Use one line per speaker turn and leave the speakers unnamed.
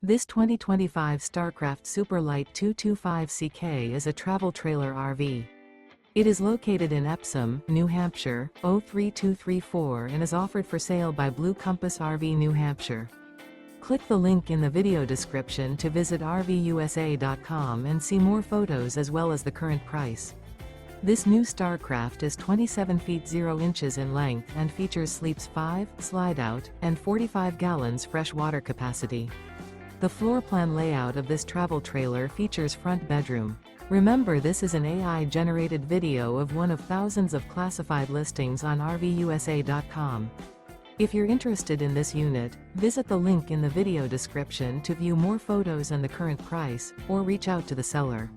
This 2025 Starcraft Super Lite 225CK is a travel trailer RV. It is located in Epsom, New Hampshire, 03234 and is offered for sale by Blue Compass RV New Hampshire. Click the link in the video description to visit RVUSA.com and see more photos as well as the current price. This new Starcraft is 27 feet 0 inches in length and features sleeps 5, Slideout, and 45 gallons fresh water capacity. The floor plan layout of this travel trailer features front bedroom. Remember, this is an AI-generated video of one of thousands of classified listings on RVUSA.com. If you're interested in this unit, visit the link in the video description to view more photos and the current price, or reach out to the seller.